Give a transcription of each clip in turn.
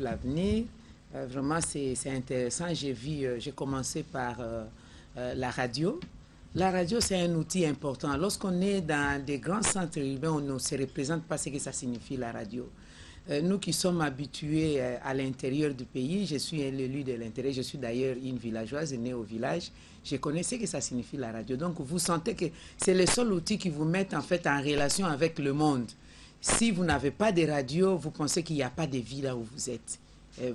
l'avenir. Vraiment, c'est intéressant. J'ai commencé par la radio. La radio, c'est un outil important. Lorsqu'on est dans des grands centres urbains, on ne se représente pas ce que ça signifie la radio. Nous qui sommes habitués à l'intérieur du pays, je suis l'élu de l'intérieur, je suis d'ailleurs une villageoise née au village, je connais ce que ça signifie la radio. Donc vous sentez que c'est le seul outil qui vous met en fait en relation avec le monde. Si vous n'avez pas de radio, vous pensez qu'il n'y a pas de vie là où vous êtes.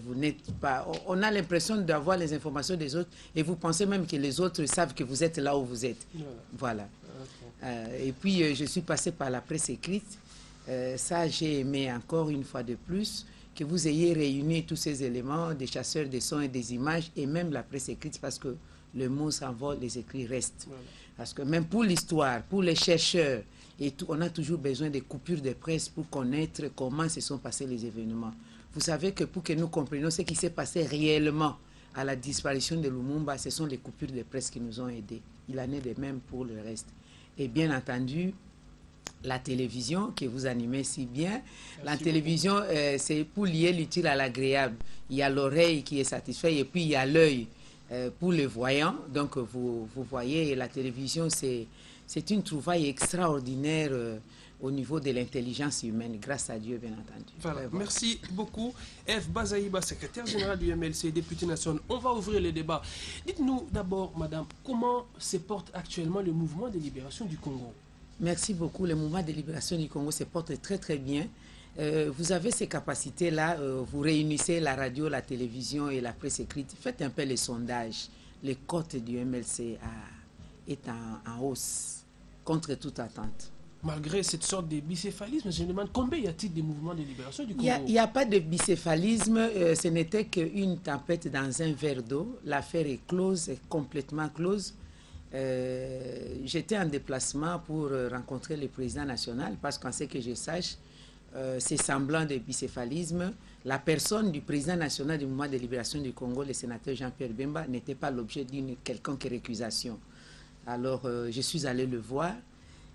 Vous n'êtes pas, on a l'impression d'avoir les informations des autres et vous pensez même que les autres savent que vous êtes là où vous êtes. Voilà. Et puis je suis passé par la presse écrite. Ça, j'ai aimé encore une fois de plus que vous ayez réuni tous ces éléments, des chasseurs de sons et des images, et même la presse écrite, parce que le mot s'envole, les écrits restent. Voilà. Parce que même pour l'histoire, pour les chercheurs, et tout, on a toujours besoin de coupures de presse pour connaître comment se sont passés les événements. Vous savez que pour que nous comprenions ce qui s'est passé réellement à la disparition de Lumumba, ce sont les coupures de presse qui nous ont aidés. Il en est de même pour le reste. Et bien entendu, la télévision que vous animez si bien. La télévision, c'est pour lier l'utile à l'agréable. Il y a l'oreille qui est satisfaite et puis il y a l'œil pour le voyant. Donc vous voyez, la télévision, c'est une trouvaille extraordinaire au niveau de l'intelligence humaine, grâce à Dieu, bien entendu. Voilà. Merci beaucoup. F. Bazaïba, secrétaire général du MLC, député national. On va ouvrir le débat. Dites-nous d'abord, madame, comment se porte actuellement le mouvement de libération du Congo? Merci beaucoup. Le mouvement de libération du Congo se porte très très bien. Vous avez ces capacités-là, vous réunissez la radio, la télévision et la presse écrite. Faites un peu les sondages. Les cotes du MLC est en hausse, contre toute attente. Malgré cette sorte de bicéphalisme, je me demande combien y a-t-il de mouvements de libération du Congo? Il n'y a pas de bicéphalisme, ce n'était qu'une tempête dans un verre d'eau. L'affaire est close, est complètement close. J'étais en déplacement pour rencontrer le président national parce qu'en ce que je sache, c'est semblant de bicéphalisme. La personne du président national du mouvement de libération du Congo, le sénateur Jean-Pierre Bemba, n'était pas l'objet d'une quelconque récusation. Alors, je suis allé le voir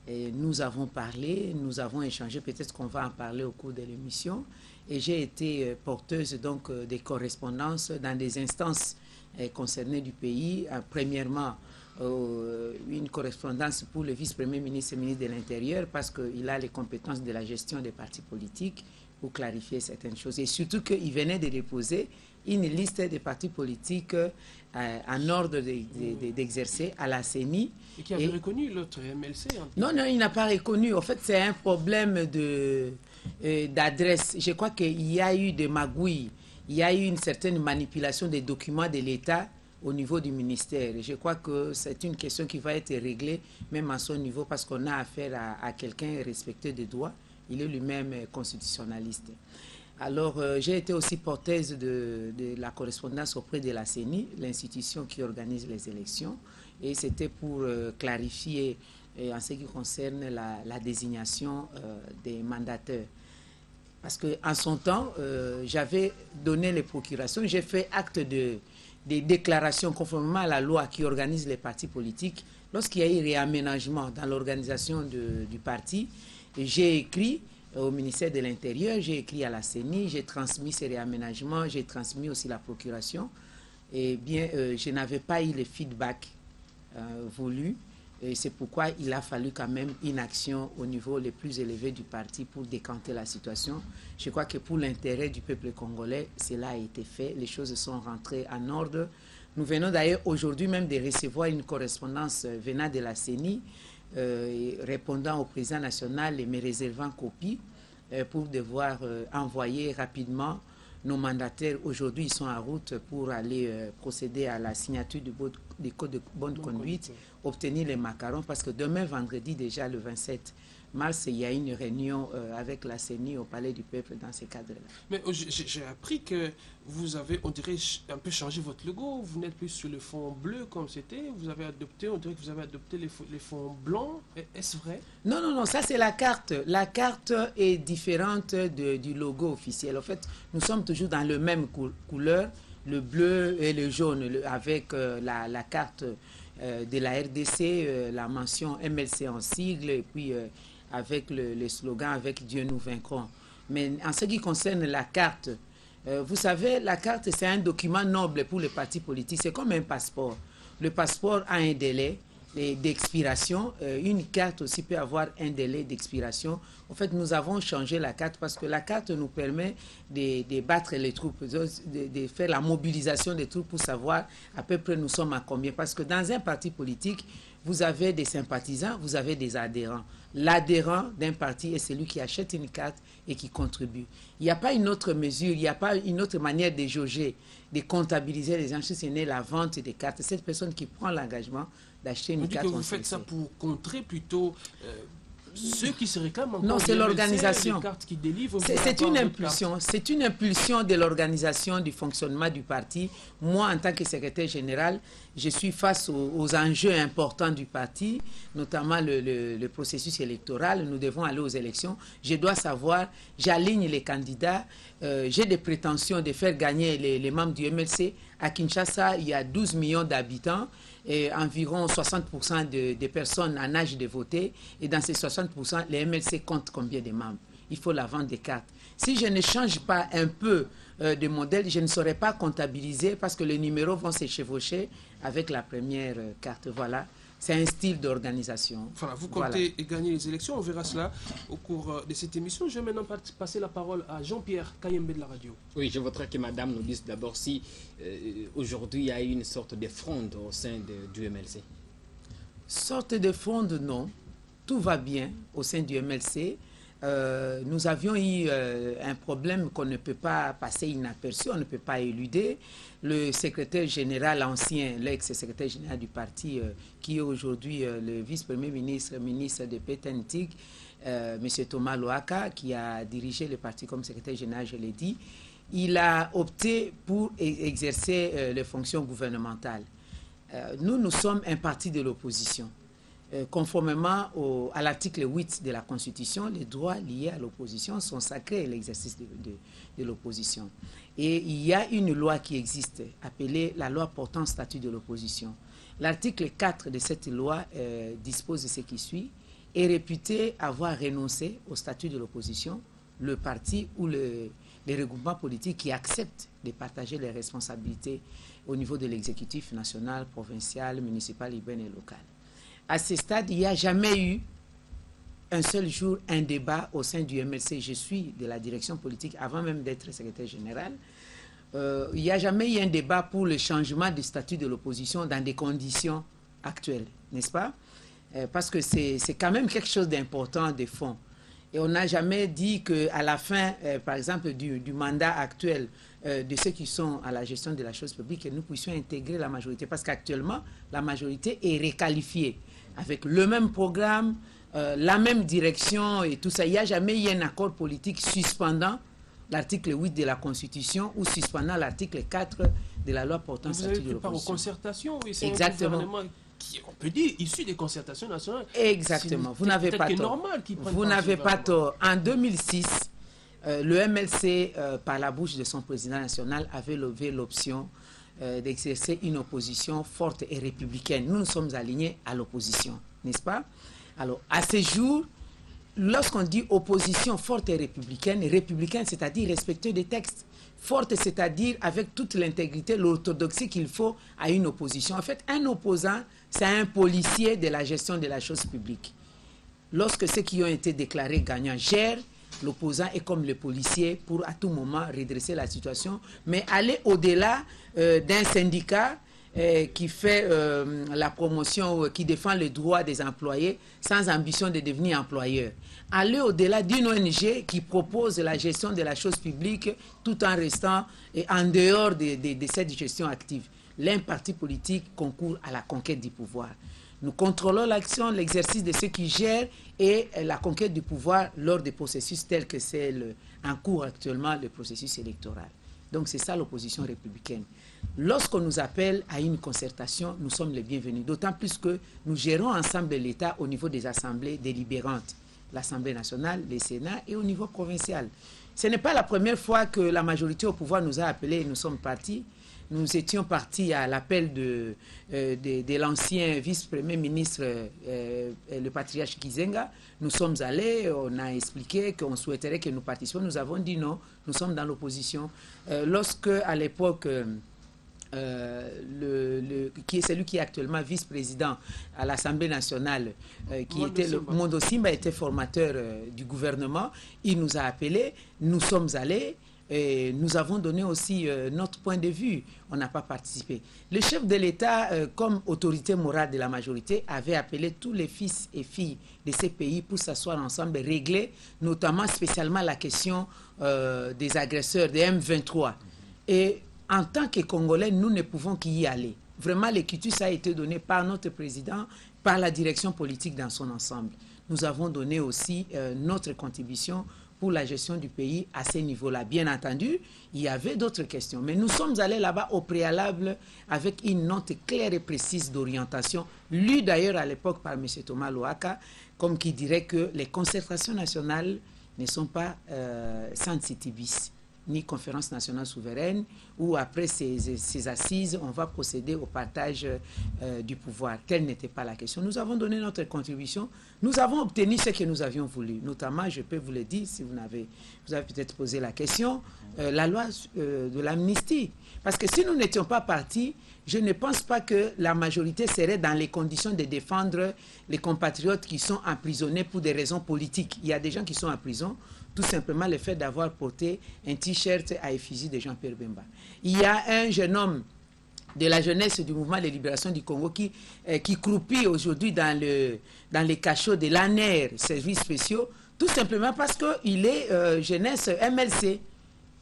et nous avons parlé, nous avons échangé, peut-être qu'on va en parler au cours de l'émission. Et j'ai été porteuse donc des correspondances dans des instances concernées du pays. Premièrement, une correspondance pour le vice-premier ministre et ministre de l'Intérieur parce qu'il a les compétences de la gestion des partis politiques pour clarifier certaines choses. Et surtout qu'il venait de déposer une liste des partis politiques en ordre d'exercer à la CENI. Et qui avait reconnu l'autre MLC? Non, il n'a pas reconnu. En fait, c'est un problème d'adresse. Je crois qu'il y a eu des magouilles. Il y a eu une certaine manipulation des documents de l'État au niveau du ministère. Et je crois que c'est une question qui va être réglée même à son niveau parce qu'on a affaire à quelqu'un respecté des droits. Il est lui-même constitutionnaliste. Alors, j'ai été aussi porteuse de la correspondance auprès de la CENI, l'institution qui organise les élections. Et c'était pour clarifier en ce qui concerne la désignation des mandataires. Parce qu'en son temps, j'avais donné les procurations, j'ai fait acte des déclarations conformément à la loi qui organise les partis politiques. Lorsqu'il y a eu réaménagement dans l'organisation du parti, j'ai écrit au ministère de l'Intérieur, j'ai écrit à la CENI, j'ai transmis ces réaménagements, j'ai transmis aussi la procuration. Et bien, je n'avais pas eu le feedback voulu. Et c'est pourquoi il a fallu quand même une action au niveau le plus élevé du parti pour décanter la situation. Je crois que pour l'intérêt du peuple congolais, cela a été fait. Les choses sont rentrées en ordre. Nous venons d'ailleurs aujourd'hui même de recevoir une correspondance venant de la CENI, répondant au président national et me réservant copie pour devoir envoyer rapidement nos mandataires. Aujourd'hui, ils sont en route pour aller procéder à la signature des codes de bonne conduite, obtenir les macarons, parce que demain, vendredi, déjà le 27 mars, il y a une réunion avec la CENI au Palais du Peuple dans ces cadres-là. Mais j'ai appris que vous avez, on dirait, un peu changé votre logo. Vous n'êtes plus sur le fond bleu comme c'était. Vous avez adopté, on dirait que vous avez adopté les fonds blancs. Est-ce vrai? Non, ça c'est la carte. La carte est différente du logo officiel. En fait, nous sommes toujours dans le même couleur, le bleu et le jaune, avec la carte de la RDC, la mention MLC en sigle, et puis avec le slogan « Avec Dieu nous vaincrons ». Mais en ce qui concerne la carte Vous savez, la carte, c'est un document noble pour les partis politiques. C'est comme un passeport. Le passeport a un délai d'expiration. Une carte aussi peut avoir un délai d'expiration. En fait, nous avons changé la carte parce que la carte nous permet de battre les troupes, de faire la mobilisation des troupes pour savoir à peu près nous sommes à combien. Parce que dans un parti politique, vous avez des sympathisants, vous avez des adhérents. L'adhérent d'un parti est celui qui achète une carte et qui contribue. Il n'y a pas une autre mesure, il n'y a pas une autre manière de jauger, de comptabiliser les gens. Si ce n'est la vente des cartes, cette personne qui prend l'engagement d'acheter une carte. On dit que vous faites ça pour contrer plutôt ceux qui se réclament encore. Non, c'est l'organisation. C'est une impulsion. C'est une impulsion de l'organisation du fonctionnement du parti. Moi, en tant que secrétaire général, je suis face aux enjeux importants du parti, notamment le processus électoral. Nous devons aller aux élections. Je dois savoir, j'aligne les candidats. J'ai des prétentions de faire gagner les membres du MLC. À Kinshasa, il y a 12 millions d'habitants et environ 60% des personnes en âge de voter. Et dans ces 60%, les MLC comptent combien de membres? Il faut la vente des cartes. Si je ne change pas un peu de modèle, je ne saurais pas comptabiliser parce que les numéros vont se chevaucher avec la première carte. Voilà. C'est un style d'organisation. Voilà, vous comptez gagner les élections, on verra cela au cours de cette émission. Je vais maintenant passer la parole à Jean-Pierre Kayembe de la radio. Oui, je voudrais que madame nous dise d'abord si aujourd'hui il y a une sorte de fronde au sein du MLC. Sorte de fronde, non. Tout va bien au sein du MLC. Nous avions eu un problème qu'on ne peut pas passer inaperçu, on ne peut pas éluder. Le secrétaire général ancien, l'ex-secrétaire général du parti, qui est aujourd'hui le vice-premier ministre, ministre de Pétentique, M. Thomas Loaka, qui a dirigé le parti comme secrétaire général, je l'ai dit, il a opté pour exercer les fonctions gouvernementales. Nous sommes un parti de l'opposition. Conformément à l'article 8 de la Constitution, les droits liés à l'opposition sont sacrés à l'exercice de l'opposition. Et il y a une loi qui existe, appelée la loi portant statut de l'opposition. L'article 4 de cette loi dispose de ce qui suit. Est réputé avoir renoncé au statut de l'opposition le parti ou les regroupements politiques qui acceptent de partager les responsabilités au niveau de l'exécutif national, provincial, municipal, urbain et local. À ce stade, il n'y a jamais eu un seul jour un débat au sein du MLC. Je suis de la direction politique avant même d'être secrétaire général. Il n'y a jamais eu un débat pour le changement du statut de l'opposition dans des conditions actuelles, n'est-ce pas? Parce que c'est quand même quelque chose d'important de fond. Et on n'a jamais dit qu'à la fin, par exemple, du mandat actuel de ceux qui sont à la gestion de la chose publique, nous puissions intégrer la majorité. Parce qu'actuellement, la majorité est réqualifiée avec le même programme, la même direction et tout ça. Il n'y a jamais eu un accord politique suspendant l'article 8 de la Constitution ou suspendant l'article 4 de la loi portant statut de l'opposition. Vous avez pris part aux concertations, oui, c'est exactement. Un gouvernement qui, on peut dire, issu des concertations nationales. Exactement. Vous n'avez pas tort. Vous n'avez pas tort. En 2006, le MLC, par la bouche de son président national, avait levé l'option d'exercer une opposition forte et républicaine. Nous nous sommes alignés à l'opposition, n'est-ce pas? Alors, à ce jour, lorsqu'on dit opposition forte et républicaine, c'est-à-dire respecter des textes, forte, c'est-à-dire avec toute l'intégrité, l'orthodoxie qu'il faut à une opposition. En fait, un opposant, c'est un policier de la gestion de la chose publique. Lorsque ceux qui ont été déclarés gagnants gèrent, l'opposant est comme le policier pour à tout moment redresser la situation, mais aller au-delà d'un syndicat qui fait la promotion, qui défend les droits des employés sans ambition de devenir employeur. Aller au-delà d'une ONG qui propose la gestion de la chose publique tout en restant en dehors de cette gestion active. L'un parti politique concourt à la conquête du pouvoir. Nous contrôlons l'action, l'exercice de ceux qui gèrent et la conquête du pouvoir lors des processus tels que c'est en cours actuellement le processus électoral. Donc c'est ça l'opposition républicaine. Lorsqu'on nous appelle à une concertation, nous sommes les bienvenus. D'autant plus que nous gérons ensemble l'État au niveau des assemblées délibérantes. L'Assemblée nationale, le Sénat et au niveau provincial. Ce n'est pas la première fois que la majorité au pouvoir nous a appelés et nous sommes partis. Nous étions partis à l'appel de l'ancien vice-premier ministre, le patriarche Kizenga. Nous sommes allés, on a expliqué qu'on souhaiterait que nous partissions. Nous avons dit non, nous sommes dans l'opposition. Lorsque, à l'époque, qui est celui qui est actuellement vice-président à l'Assemblée nationale, Mondo Simba était formateur du gouvernement, il nous a appelés, nous sommes allés. Et nous avons donné aussi notre point de vue. On n'a pas participé. Le chef de l'État, comme autorité morale de la majorité, avait appelé tous les fils et filles de ces pays pour s'asseoir ensemble et régler, notamment spécialement la question des agresseurs, des M23. Et en tant que Congolais, nous ne pouvons qu'y aller. Vraiment, le quitus a été donné par notre président, par la direction politique dans son ensemble. Nous avons donné aussi notre contribution pour la gestion du pays à ce niveau-là. Bien entendu, il y avait d'autres questions. Mais nous sommes allés là-bas au préalable avec une note claire et précise d'orientation, lue d'ailleurs à l'époque par M. Thomas Lohaka, comme qui dirait que les concertations nationales ne sont pas sans citibis, ni conférence nationale souveraine, où après ces assises, on va procéder au partage du pouvoir. Telle n'était pas la question. Nous avons donné notre contribution. Nous avons obtenu ce que nous avions voulu. Notamment, je peux vous le dire, si vous avez peut-être posé la question, la loi de l'amnistie. Parce que si nous n'étions pas partis, je ne pense pas que la majorité serait dans les conditions de défendre les compatriotes qui sont emprisonnés pour des raisons politiques. Il y a des gens qui sont en prison, tout simplement le fait d'avoir porté un t-shirt à effigie de Jean-Pierre Bemba. Il y a un jeune homme de la jeunesse du mouvement de libération du Congo qui croupit aujourd'hui dans les cachots de l'ANER, services spéciaux, tout simplement parce qu'il est jeunesse MLC.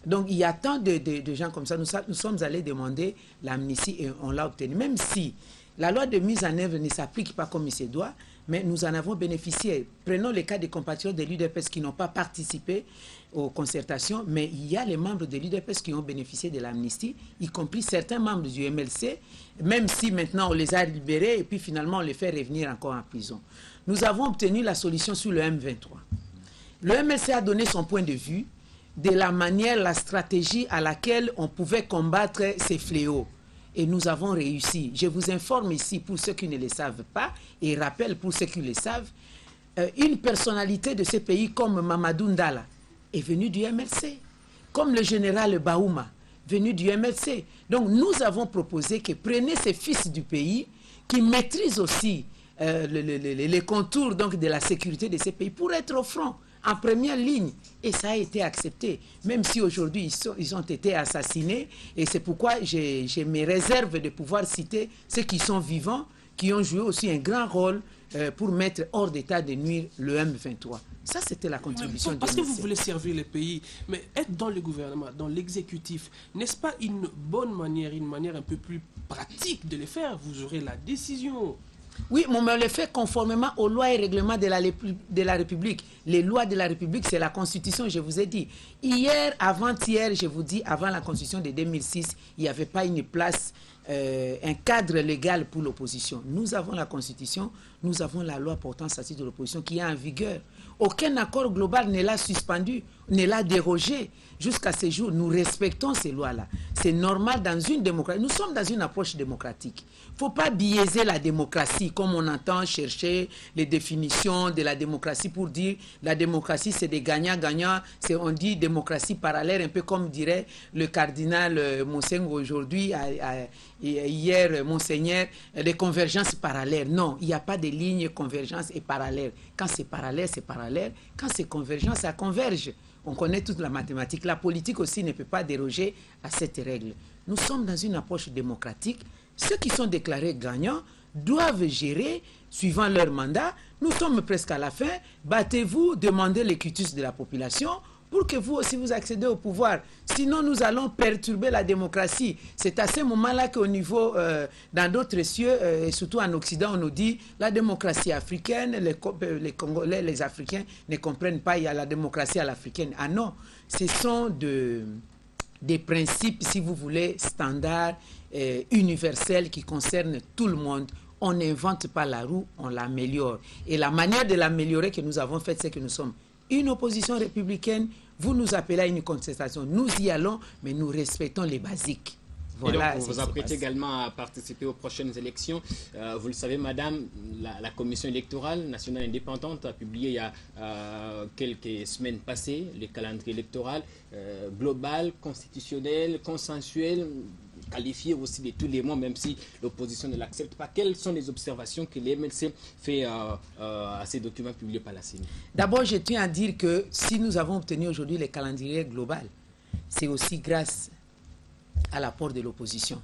Donc il y a tant de gens comme ça. Nous sommes allés demander l'amnistie et on l'a obtenu. Même si la loi de mise en œuvre ne s'applique pas comme il se doit, mais nous en avons bénéficié. Prenons le cas des compatriotes de l'UDPS qui n'ont pas participé aux concertations, mais il y a les membres de l'UDPS qui ont bénéficié de l'amnistie, y compris certains membres du MLC, même si maintenant on les a libérés et puis finalement on les fait revenir encore en prison. Nous avons obtenu la solution sur le M23. Le MLC a donné son point de vue de la manière, la stratégie à laquelle on pouvait combattre ces fléaux. Et nous avons réussi. Je vous informe ici, pour ceux qui ne le savent pas, et rappelle pour ceux qui le savent, une personnalité de ce pays comme Mamadou Ndala est venue du MLC, comme le général Baouma, venu du MLC. Donc nous avons proposé que prenez ces fils du pays qui maîtrisent aussi les contours donc, de la sécurité de ces pays pour être au front, en première ligne, et ça a été accepté, même si aujourd'hui ils ont été assassinés, et c'est pourquoi j'ai mes réserves de pouvoir citer ceux qui sont vivants, qui ont joué aussi un grand rôle pour mettre hors d'état de nuire le M23. Ça, c'était la contribution du Parce que vous MLC. voulez servir le pays, mais être dans le gouvernement, dans l'exécutif, n'est-ce pas une bonne manière, une manière un peu plus pratique de le faire? Vous aurez la décision. Oui, mais on le fait conformément aux lois et règlements de la République. Les lois de la République, c'est la Constitution, je vous ai dit. Hier, avant-hier, je vous dis, avant la Constitution de 2006, il n'y avait pas une place, un cadre légal pour l'opposition. Nous avons la Constitution, nous avons la loi portant statut de l'opposition qui est en vigueur. Aucun accord global ne l'a suspendu, ne l'a dérogé. Jusqu'à ce jour, nous respectons ces lois-là. C'est normal dans une démocratie. Nous sommes dans une approche démocratique. Il ne faut pas biaiser la démocratie comme on entend chercher les définitions de la démocratie pour dire la démocratie c'est des gagnants-gagnants. On dit démocratie parallèle, un peu comme dirait le cardinal Monseigneur aujourd'hui, hier Monseigneur, les convergences parallèles. Non, il n'y a pas de ligne convergence et parallèle. Quand c'est parallèle, c'est parallèle. Quand c'est convergence, ça converge. On connaît toute la mathématique. La politique aussi ne peut pas déroger à cette règle. Nous sommes dans une approche démocratique. Ceux qui sont déclarés gagnants doivent gérer suivant leur mandat. Nous sommes presque à la fin. Battez-vous, demandez le quitus de la population pour que vous aussi vous accédez au pouvoir. Sinon, nous allons perturber la démocratie. C'est à ce moment-là qu'au niveau, dans d'autres cieux, et surtout en Occident, on nous dit la démocratie africaine, les Congolais, les Africains ne comprennent pas, il y a la démocratie à l'africaine. Ah non, ce sont des principes, si vous voulez, standards, universels qui concernent tout le monde. On n'invente pas la roue, on l'améliore. Et la manière de l'améliorer que nous avons faite, c'est que nous sommes une opposition républicaine Vous nous appelez à une contestation, nous y allons, mais nous respectons les basiques. Voilà, et donc, vous vous apprêtez également à participer aux prochaines élections. Vous le savez, madame, la Commission électorale nationale indépendante a publié il y a quelques semaines passées le calendrier électoral global, constitutionnel, consensuel, qualifié aussi de tous les mois, même si l'opposition ne l'accepte pas. Quelles sont les observations que les MLC fait à ces documents publiés par la CENI? D'abord, je tiens à dire que si nous avons obtenu aujourd'hui le calendrier global, c'est aussi grâce à l'apport de l'opposition,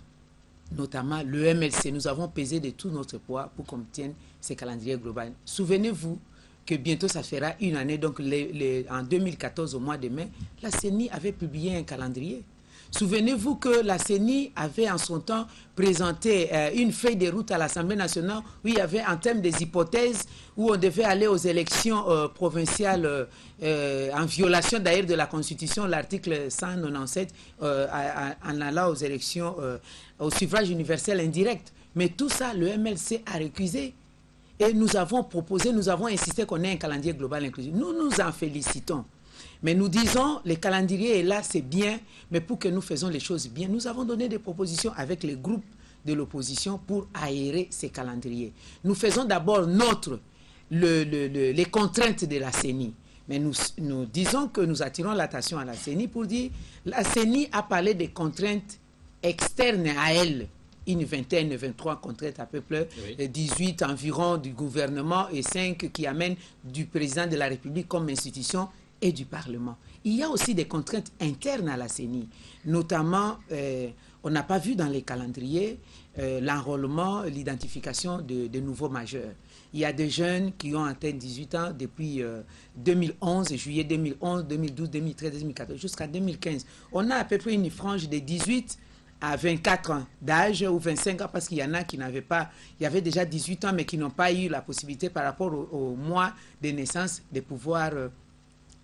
notamment le MLC. Nous avons pesé de tout notre poids pour qu'on obtienne ces calendriers globaux. Souvenez-vous que bientôt ça fera une année, donc en 2014, au mois de mai, la CENI avait publié un calendrier. Souvenez-vous que la CENI avait en son temps présenté une feuille de route à l'Assemblée nationale où il y avait en termes des hypothèses où on devait aller aux élections provinciales en violation d'ailleurs de la Constitution, l'article 197, en allant aux élections au suffrage universel indirect. Mais tout ça, le MLC a récusé. Et nous avons proposé, nous avons insisté qu'on ait un calendrier global inclusif. Nous nous en félicitons. Mais nous disons, le calendrier est là, c'est bien, mais pour que nous fassions les choses bien, nous avons donné des propositions avec les groupes de l'opposition pour aérer ces calendriers. Nous faisons d'abord les contraintes de la CENI. Mais nous disons que nous attirons l'attention à la CENI pour dire, la CENI a parlé des contraintes externes à elle. Une vingtaine, 23 contraintes à peu près, oui. 18 environ du gouvernement et 5 qui amènent du président de la République comme institution et du Parlement. Il y a aussi des contraintes internes à la CENI, notamment, on n'a pas vu dans les calendriers l'enrôlement, l'identification de nouveaux majeurs. Il y a des jeunes qui ont atteint 18 ans depuis 2011, juillet 2011, 2012, 2013, 2014, jusqu'à 2015. On a à peu près une frange de 18 à 24 ans d'âge ou 25 ans parce qu'il y en a qui n'avaient pas, il y avait déjà 18 ans mais qui n'ont pas eu la possibilité par rapport au mois de naissance de pouvoir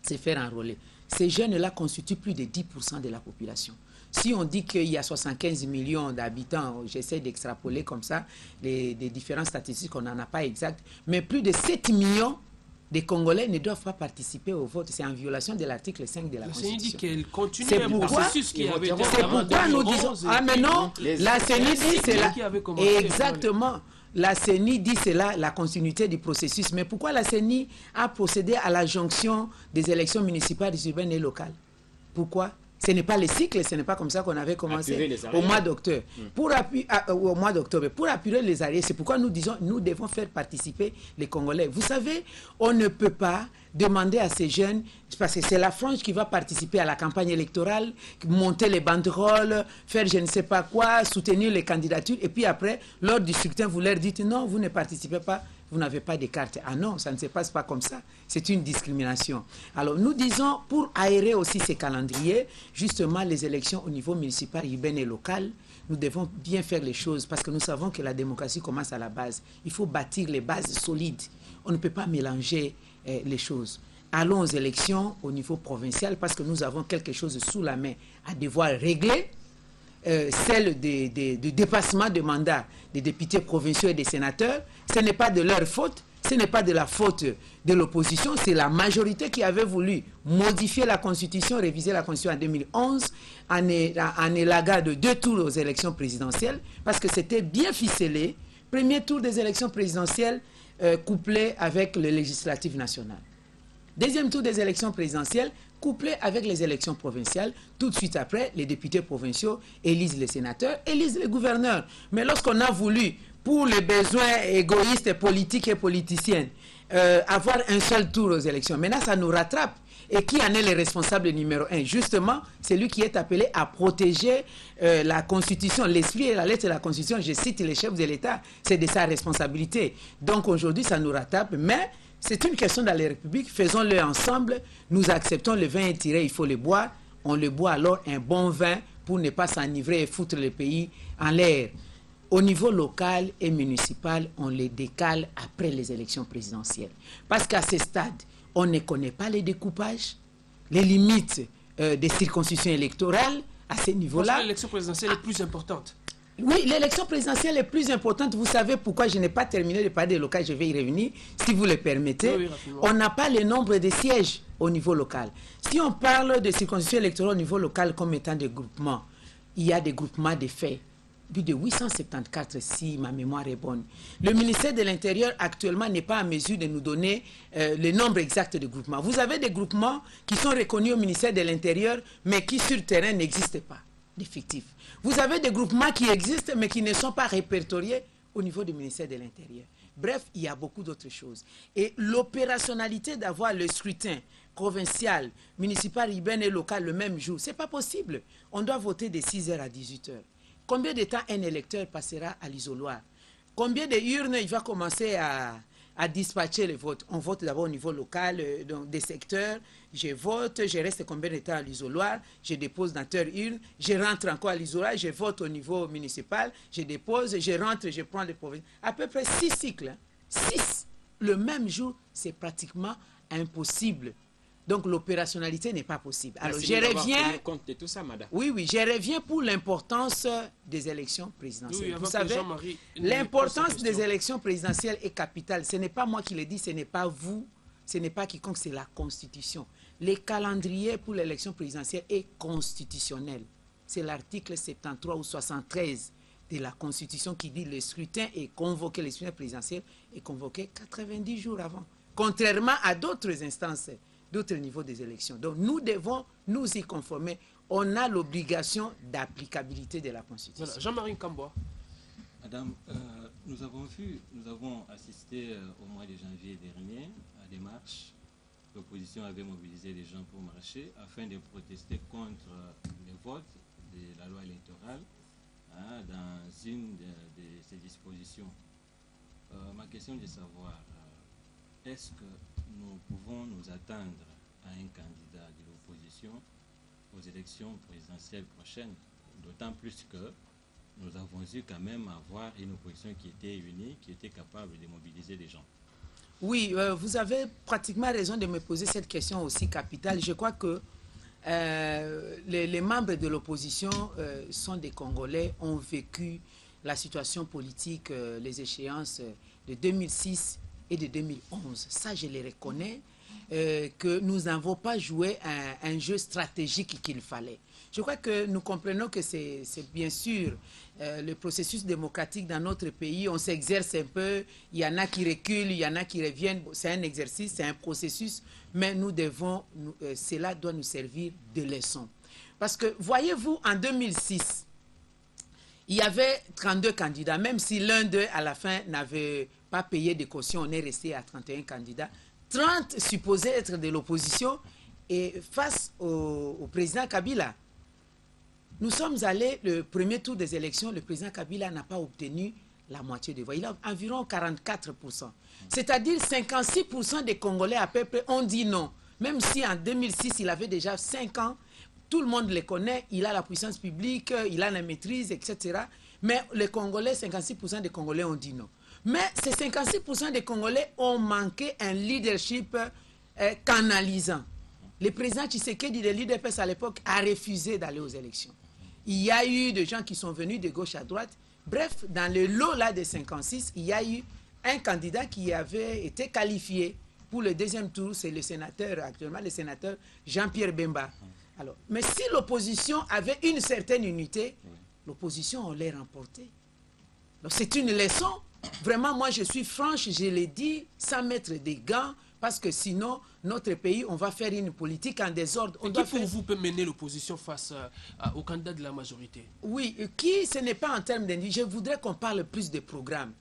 se faire enrôler. Ces jeunes-là constituent plus de 10% de la population. Si on dit qu'il y a 75 millions d'habitants, j'essaie d'extrapoler comme ça des différentes statistiques, on n'en a pas exact, mais plus de 7 millions des Congolais ne doivent pas participer au vote. C'est en violation de l'article 5 de la Constitution. La CENI dit qu'elle continue un processus qui avait été c'est pourquoi nous disons... Ah mais non, la CENI dit c'est là. Exactement. La CENI dit c'est là la continuité du processus. Mais pourquoi la CENI a procédé à la jonction des élections municipales, urbaines et locales? Pourquoi? Ce n'est pas le cycle, ce n'est pas comme ça qu'on avait commencé au mois d'octobre. Au mois d'octobre, pour appuyer les arrières, c'est pourquoi nous disons nous devons faire participer les Congolais. Vous savez, on ne peut pas demander à ces jeunes, parce que c'est la frange qui va participer à la campagne électorale, monter les banderoles, faire je ne sais pas quoi, soutenir les candidatures, et puis après, lors du scrutin, vous leur dites non, vous ne participez pas, vous n'avez pas de carte. Ah non, ça ne se passe pas comme ça. C'est une discrimination. Alors, nous disons, pour aérer aussi ces calendriers, justement, les élections au niveau municipal, urbain et local, nous devons bien faire les choses parce que nous savons que la démocratie commence à la base. Il faut bâtir les bases solides. On ne peut pas mélanger les choses. Allons aux élections au niveau provincial parce que nous avons quelque chose sous la main à devoir régler. Celle du dépassement de mandat des députés provinciaux et des sénateurs, ce n'est pas de leur faute, ce n'est pas de la faute de l'opposition, c'est la majorité qui avait voulu modifier la Constitution, réviser la Constitution en 2011, en élaguant de 2 tours aux élections présidentielles, parce que c'était bien ficelé, premier tour des élections présidentielles couplé avec le législatif national. Deuxième tour des élections présidentielles, couplé avec les élections provinciales. Tout de suite après, les députés provinciaux élisent les sénateurs, élisent les gouverneurs. Mais lorsqu'on a voulu, pour les besoins égoïstes, politiques et politiciens, avoir un seul tour aux élections, maintenant ça nous rattrape. Et qui en est le responsable numéro 1? Justement, c'est lui qui est appelé à protéger la Constitution, l'esprit et la lettre de la Constitution. Je cite les chefs de l'État, c'est de sa responsabilité. Donc aujourd'hui, ça nous rattrape, mais c'est une question dans les républiques, faisons-le ensemble, nous acceptons le vin étiré, il faut le boire, on le boit alors un bon vin pour ne pas s'enivrer et foutre le pays en l'air. Au niveau local et municipal, on les décale après les élections présidentielles. Parce qu'à ce stade, on ne connaît pas les découpages, les limites des circonscriptions électorales à ce niveau-là. L'élection présidentielle est plus importante. Oui, l'élection présidentielle est plus importante. Vous savez pourquoi je n'ai pas terminé de parler des locales, je vais y revenir, si vous le permettez. Oui, on n'a pas le nombre de sièges au niveau local. Si on parle de circonscriptions électorales au niveau local comme étant des groupements, il y a des groupements de fait, plus de 874 si ma mémoire est bonne. Le ministère de l'Intérieur actuellement n'est pas en mesure de nous donner le nombre exact de groupements. Vous avez des groupements qui sont reconnus au ministère de l'Intérieur, mais qui sur le terrain n'existent pas, d'effectifs. Vous avez des groupements qui existent, mais qui ne sont pas répertoriés au niveau du ministère de l'Intérieur. Bref, il y a beaucoup d'autres choses. Et l'opérationnalité d'avoir le scrutin provincial, municipal, urbain et local le même jour, ce n'est pas possible. On doit voter de 6h à 18h. Combien de temps un électeur passera à l'isoloir? Combien de urnes il va commencer à dispatcher les votes? On vote d'abord au niveau local, donc des secteurs. Je vote, je reste combien de temps à l'isoloir? Je dépose dans telle urne, je rentre encore à l'isoloir, je vote au niveau municipal, je dépose, je rentre, je prends les provinces. À peu près 6 cycles. 6 le même jour, c'est pratiquement impossible. Donc l'opérationnalité n'est pas possible. Alors je reviens. Compte de tout ça, madame. Oui, je reviens pour l'importance des élections présidentielles. Oui, vous savez, l'importance des élections présidentielles est capitale. Ce n'est pas moi qui le dis, ce n'est pas vous, ce n'est pas quiconque, c'est la Constitution. Les calendriers pour l'élection présidentielle est constitutionnel. C'est l'article 73 ou 73 de la Constitution qui dit le scrutin est convoqué, le scrutin présidentiel est convoqué 90 jours avant. Contrairement à d'autres instances, d'autres niveaux des élections. Donc nous devons nous y conformer. On a l'obligation d'applicabilité de la Constitution. Voilà. Jean-Marie Kamboa. Madame, nous avons assisté au mois de janvier dernier à des marches. L'opposition avait mobilisé les gens pour marcher afin de protester contre le vote de la loi électorale dans une de ces dispositions. Ma question est de savoir, est-ce que nous pouvons nous attendre à un candidat de l'opposition aux élections présidentielles prochaines, d'autant plus que nous avons eu quand même à avoir une opposition qui était unie, qui était capable de mobiliser les gens. Oui, vous avez pratiquement raison de me poser cette question aussi capitale. Je crois que les membres de l'opposition sont des Congolais, ont vécu la situation politique, les échéances de 2006 et de 2011. Ça, je les reconnais, que nous n'avons pas joué un jeu stratégique qu'il fallait. Je crois que nous comprenons que c'est bien sûr le processus démocratique dans notre pays. On s'exerce un peu, il y en a qui reculent, il y en a qui reviennent. C'est un exercice, c'est un processus, mais nous devons, cela doit nous servir de leçon. Parce que, voyez-vous, en 2006, il y avait 32 candidats, même si l'un d'eux, à la fin, n'avait pas payé de caution, on est resté à 31 candidats. 30 supposés être de l'opposition, et face au président Kabila, nous sommes allés, le premier tour des élections, le président Kabila n'a pas obtenu la moitié des voix. Il a environ 44%. C'est-à-dire 56% des Congolais à peu près ont dit non. Même si en 2006, il avait déjà 5 ans, tout le monde le connaît, il a la puissance publique, il a la maîtrise, etc. Mais les Congolais, 56% des Congolais ont dit non. Mais ces 56% des Congolais ont manqué un leadership canalisant. Le président Tshisekedi, le leader PES à l'époque, a refusé d'aller aux élections. Il y a eu des gens qui sont venus de gauche à droite. Bref, dans le lot là de 56, il y a eu un candidat qui avait été qualifié pour le deuxième tour. C'est le sénateur, actuellement le sénateur Jean-Pierre Bemba. Alors, mais si l'opposition avait une certaine unité, l'opposition allait remporter. C'est une leçon. Vraiment, moi je suis franche, je l'ai dit, sans mettre des gants, parce que sinon, notre pays, on va faire une politique en désordre. Qui pour vous peut mener l'opposition face au candidat de la majorité? Oui, qui, ce n'est pas en termes d'individu. Je voudrais qu'on parle plus de programmes.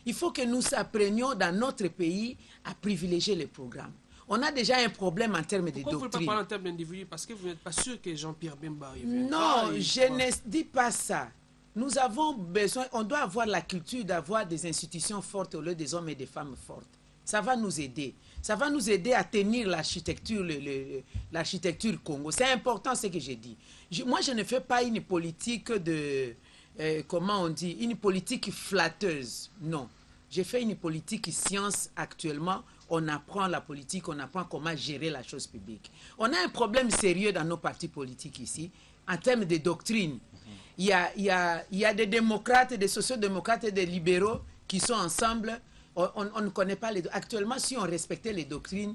Il faut que nous apprenions dans notre pays à privilégier les programmes. On a déjà un problème en termes de doctrine. Pourquoi vous ne voulez pas parler en termes d'individu? Parce que vous n'êtes pas sûr que Jean-Pierre Bemba arrive. Non, je ne dis pas ça. Nous avons besoin, on doit avoir la culture d'avoir des institutions fortes au lieu des hommes et des femmes fortes. Ça va nous aider. Ça va nous aider à tenir l'architecture Congo. C'est important ce que j'ai dit. Moi, je ne fais pas une politique de, comment on dit, une politique flatteuse. Non. J'ai fait une politique science actuellement. On apprend la politique, on apprend comment gérer la chose publique. On a un problème sérieux dans nos partis politiques ici, en termes de doctrine. il y a des démocrates, des sociodémocrates et des libéraux qui sont ensemble. On ne connaît pas les... Actuellement, si on respectait les doctrines,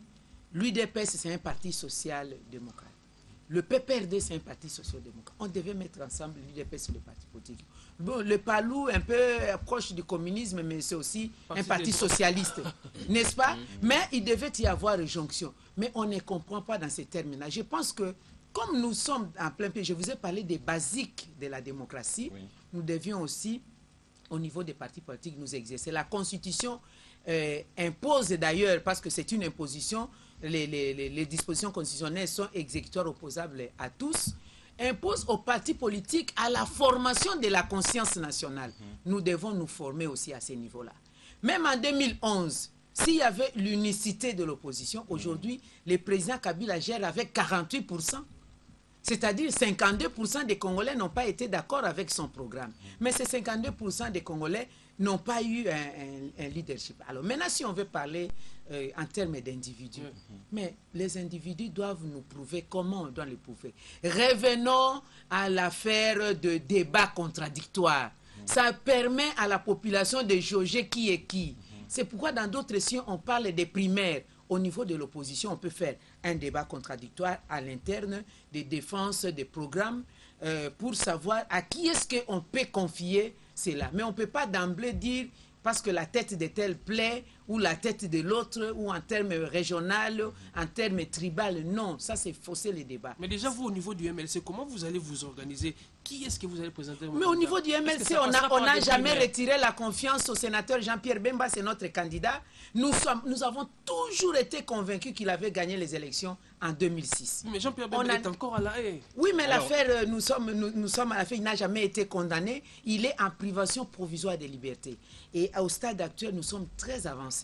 l'UDPS, c'est un parti social-démocrate. Le PPRD, c'est un parti social-démocrate. On devait mettre ensemble l'UDPS et le parti politique. Bon, le PALU, un peu proche du communisme, mais c'est aussi un parti socialiste, n'est-ce pas? Mais il devait y avoir une jonction. Mais on ne comprend pas dans ces termes-là. Je pense que, comme nous sommes en plein pays, je vous ai parlé des basiques de la démocratie, nous devions aussi, au niveau des partis politiques, nous exercer. La Constitution impose d'ailleurs, parce que c'est une imposition, les dispositions constitutionnelles sont exécutoires opposables à tous, impose aux partis politiques à la formation de la conscience nationale. Nous devons nous former aussi à ce niveau-là. Même en 2011, s'il y avait l'unicité de l'opposition, aujourd'hui, le président Kabila gère avec 48%. C'est-à-dire 52% des Congolais n'ont pas été d'accord avec son programme. Mais ces 52% des Congolais n'ont pas eu un leadership. Alors maintenant, si on veut parler en termes d'individus, mais les individus doivent nous prouver comment on doit les prouver. Revenons à l'affaire de débats contradictoires. Ça permet à la population de jauger qui est qui. C'est pourquoi dans d'autres signes, on parle des primaires. Au niveau de l'opposition, on peut faire un débat contradictoire à l'interne des défenses, des programmes, pour savoir à qui est-ce qu'on peut confier cela. Mais on ne peut pas d'emblée dire parce que la tête de tel plaît ou la tête de l'autre ou en termes régionaux, en termes tribal. Non, ça c'est fausser les débats. Mais déjà, vous, au niveau du MLC, comment vous allez vous organiser? Qui est-ce que vous allez présenter? Mais au niveau du MLC, on n'a jamais retiré la confiance au sénateur Jean-Pierre Bemba, c'est notre candidat. Nous avons toujours été convaincus qu'il avait gagné les élections en 2006. Mais Jean-Pierre Bemba est encore à la haie. Oui, mais l'affaire, nous sommes à l'affaire, il n'a jamais été condamné. Il est en privation provisoire de liberté. Et au stade actuel, nous sommes très avancés.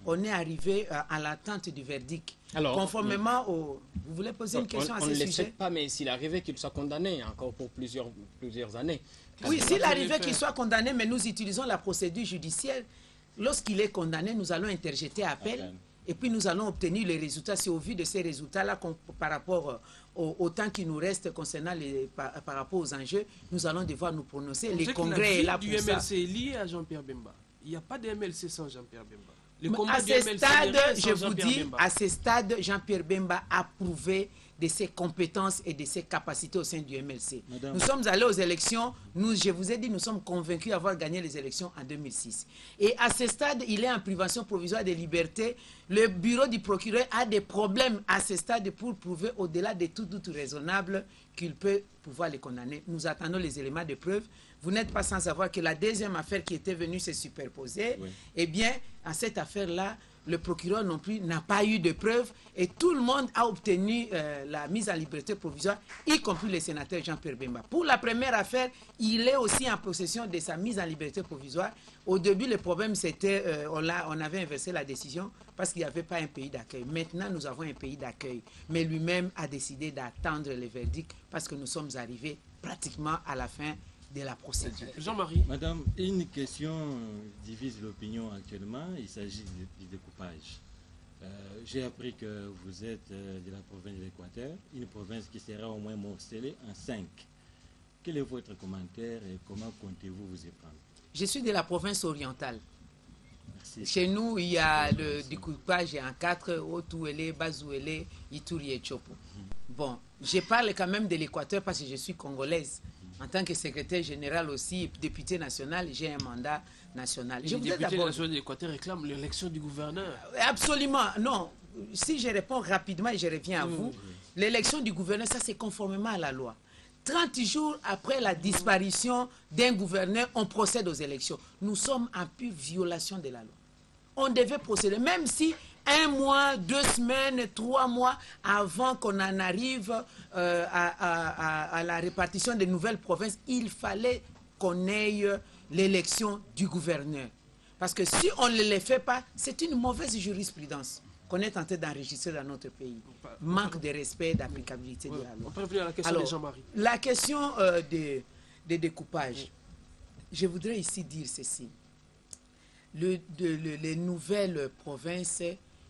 On est arrivé à l'attente du verdict. Alors, conformément au... Vous voulez poser une question à ce sujet? On ne le sait pas, mais s'il arrivait qu'il soit condamné encore pour plusieurs années. Oui, s'il arrivait qu'il soit condamné, mais nous utilisons la procédure judiciaire. Lorsqu'il est condamné, nous allons interjeter appel. Et puis nous allons obtenir les résultats. C'est au vu de ces résultats-là, par rapport au temps qui nous reste concernant par rapport aux enjeux, nous allons devoir nous prononcer. Les congrès est là pour ça. Le MLC est lié à Jean-Pierre Bemba. Il n'y a pas de MLC sans Jean-Pierre Bemba. À ce stade, je vous dis, à ce stade, Jean-Pierre Bemba a prouvé de ses compétences et de ses capacités au sein du MLC. Madame. Nous sommes allés aux élections, je vous ai dit, nous sommes convaincus d'avoir gagné les élections en 2006. Et à ce stade, il est en privation provisoire de liberté. Le bureau du procureur a des problèmes à ce stade pour prouver, au-delà de tout doute raisonnable, qu'il peut pouvoir les condamner. Nous attendons les éléments de preuve. Vous n'êtes pas sans savoir que la deuxième affaire qui était venue se superposer, eh bien, à cette affaire-là, le procureur non plus n'a pas eu de preuves et tout le monde a obtenu la mise en liberté provisoire, y compris le sénateur Jean-Pierre Bemba. Pour la première affaire, il est aussi en possession de sa mise en liberté provisoire. Au début, le problème, c'était on avait inversé la décision parce qu'il n'y avait pas un pays d'accueil. Maintenant, nous avons un pays d'accueil. Mais lui-même a décidé d'attendre le verdict parce que nous sommes arrivés pratiquement à la fin de la procédure. Jean-Marie. Madame, une question divise l'opinion actuellement, il s'agit du découpage. J'ai appris que vous êtes de la province de l'Équateur, une province qui sera au moins morcelée en 5. Quel est votre commentaire et comment comptez-vous vous y prendre? Je suis de la province orientale. Merci. Chez nous, il y a le découpage en 4, Otouélé, Bazouélé, Ituri et Chopo. Bon, je parle quand même de l'Équateur parce que je suis congolaise. En tant que secrétaire général aussi, député national, j'ai un mandat national. Le député national de l'Équateur réclame l'élection du gouverneur. Absolument, non. Si je réponds rapidement et je reviens à vous, l'élection du gouverneur, ça c'est conformément à la loi. 30 jours après la disparition d'un gouverneur, on procède aux élections. Nous sommes en pure violation de la loi. On devait procéder, même si 1 mois, 2 semaines, 3 mois avant qu'on en arrive à la répartition des nouvelles provinces, il fallait qu'on ait l'élection du gouverneur. Parce que si on ne le fait pas, c'est une mauvaise jurisprudence qu'on est tenté d'enregistrer dans notre pays. Manque de respect, d'applicabilité de la loi. On peut revenir à la question de Jean-Marie. La question des découpages. Je voudrais ici dire ceci. Les nouvelles provinces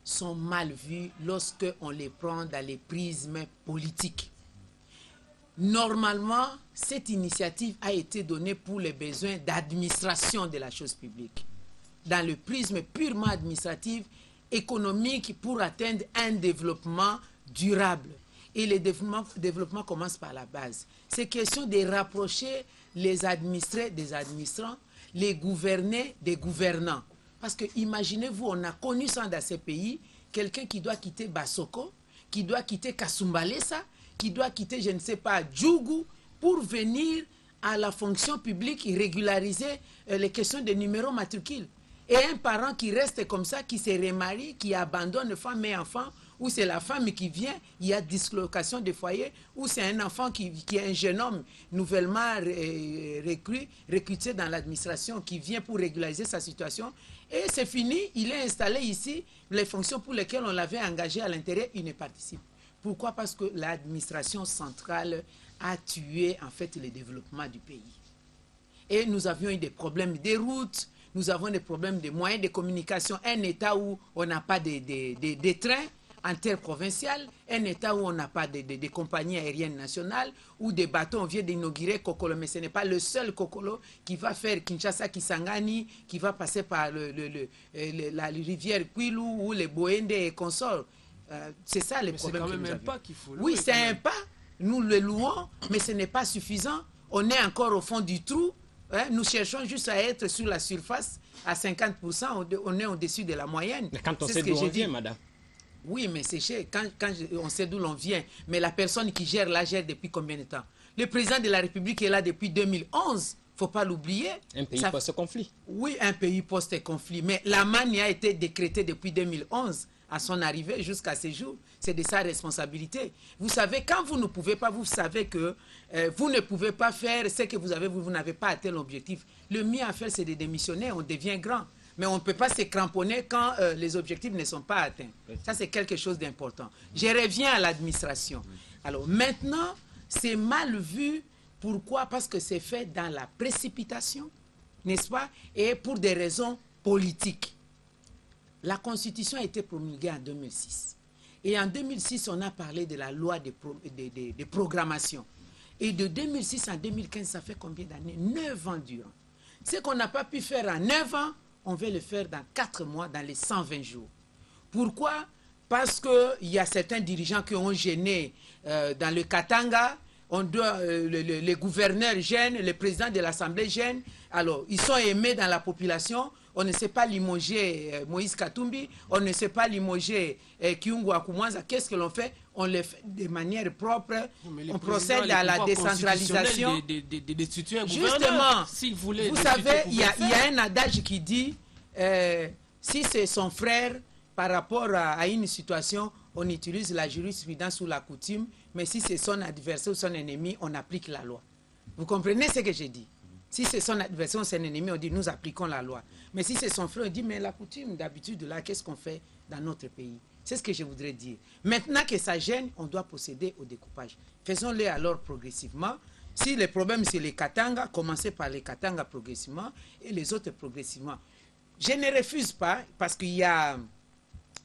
sont mal vues lorsqu'on les prend dans les prismes politiques. Normalement, cette initiative a été donnée pour les besoins d'administration de la chose publique, dans le prisme purement administratif, économique, pour atteindre un développement durable. Et le développement commence par la base. C'est question de rapprocher les administrés des administrants, les gouvernés des gouvernants. Parce que imaginez-vous, on a connu ça dans ces pays, quelqu'un qui doit quitter Basoko, qui doit quitter Kasumbalesa, qui doit quitter, je ne sais pas, Djougou, pour venir à la fonction publique et régulariser les questions de numéros matricules. Et un parent qui reste comme ça, qui se remarie, qui abandonne femme et enfant, ou c'est la femme qui vient, il y a dislocation de foyer, ou c'est un enfant qui est un jeune homme nouvellement recruté dans l'administration, qui vient pour régulariser sa situation. Et c'est fini, il est installé ici, les fonctions pour lesquelles on l'avait engagé à l'intérieur, il ne participe. Pourquoi? Parce que l'administration centrale a tué en fait le développement du pays. Et nous avions eu des problèmes des routes, nous avons des problèmes de moyens de communication, un État où on n'a pas de trains interprovinciales, un État où on n'a pas de compagnies aériennes nationales, où des bateaux, on vient d'inaugurer Kokolo, mais ce n'est pas le seul Kokolo qui va faire Kinshasa-Kisangani, qui va passer par la rivière Kwilu ou les Boende et consorts. C'est ça les problèmes que nous avons. C'est quand même un pas qu'il faut louer. Oui, c'est un pas, nous le louons, mais ce n'est pas suffisant. On est encore au fond du trou. Nous cherchons juste à être sur la surface à 50%, on est au-dessus de la moyenne. Mais quand on sait d'où on vient, madame. Oui, mais c'est cher. Quand on sait d'où l'on vient, mais la personne qui gère la gère depuis combien de temps? Le président de la République est là depuis 2011, il ne faut pas l'oublier. Un pays post-conflit. Oui, un pays post-conflit, mais la manne a été décrétée depuis 2011 à son arrivée jusqu'à ce jour. C'est de sa responsabilité. Vous savez, quand vous ne pouvez pas, vous savez que vous ne pouvez pas faire ce que vous avez, vous n'avez pas atteint l'objectif. Le mieux à faire, c'est de démissionner, on devient grand. Mais on ne peut pas se cramponner quand les objectifs ne sont pas atteints. Ça, c'est quelque chose d'important. Je reviens à l'administration. Alors, maintenant, c'est mal vu. Pourquoi? Parce que c'est fait dans la précipitation, n'est-ce pas? Et pour des raisons politiques. La Constitution a été promulguée en 2006. Et en 2006, on a parlé de la loi de programmation. Et de 2006 en 2015, ça fait combien d'années? 9 ans durant. Ce qu'on n'a pas pu faire en 9 ans, on va le faire dans 4 mois, dans les 120 jours. Pourquoi? Parce qu'il y a certains dirigeants qui ont gêné dans le Katanga. Les gouverneurs gênent, le président de l'Assemblée gêne. Alors, ils sont aimés dans la population. On ne sait pas limoger Moïse Katumbi, on ne sait pas limoger Kyungu Akumwanza. Qu'est-ce que l'on fait? On le fait de manière propre. On procède à la décentralisation. Justement, vous savez, il y a un adage qui dit si c'est son frère par rapport à une situation, on utilise la jurisprudence ou la coutume, mais si c'est son adversaire ou son ennemi, on applique la loi. Vous comprenez ce que j'ai dit? Si c'est son adversaire ou son ennemi, on dit nous appliquons la loi. Mais si c'est son frère, on dit mais la coutume d'habitude là, qu'est-ce qu'on fait dans notre pays? C'est ce que je voudrais dire. Maintenant que ça gêne, on doit procéder au découpage. Faisons-le alors progressivement. Si le problème c'est les Katanga, commencez par les Katanga progressivement et les autres progressivement. Je ne refuse pas parce qu'il y a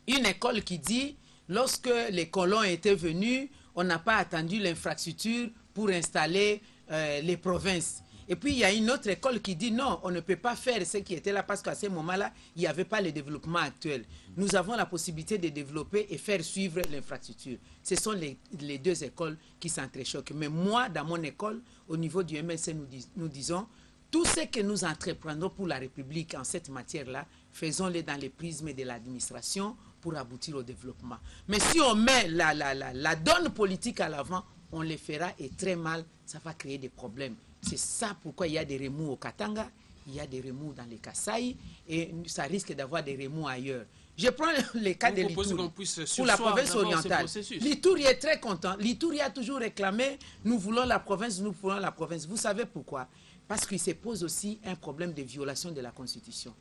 une école qui dit lorsque les colons étaient venus, on n'a pas attendu l'infrastructure pour installer les provinces. Et puis, il y a une autre école qui dit non, on ne peut pas faire ce qui était là parce qu'à ce moment-là, il n'y avait pas le développement actuel. Nous avons la possibilité de développer et faire suivre l'infrastructure. Ce sont les deux écoles qui s'entrechoquent. Mais moi, dans mon école, au niveau du MLC, nous disons tout ce que nous entreprenons pour la République en cette matière-là, faisons-le dans les prismes de l'administration pour aboutir au développement. Mais si on met la donne politique à l'avant, on le fera et très mal, ça va créer des problèmes. C'est ça pourquoi il y a des remous au Katanga, il y a des remous dans les Kasaï et ça risque d'avoir des remous ailleurs. Je prends le cas de l'Ituri pour la province orientale. L'Ituri est très content. L'Ituri a toujours réclamé nous voulons la province, nous voulons la province. Vous savez pourquoi? Parce qu'il se pose aussi un problème de violation de la Constitution.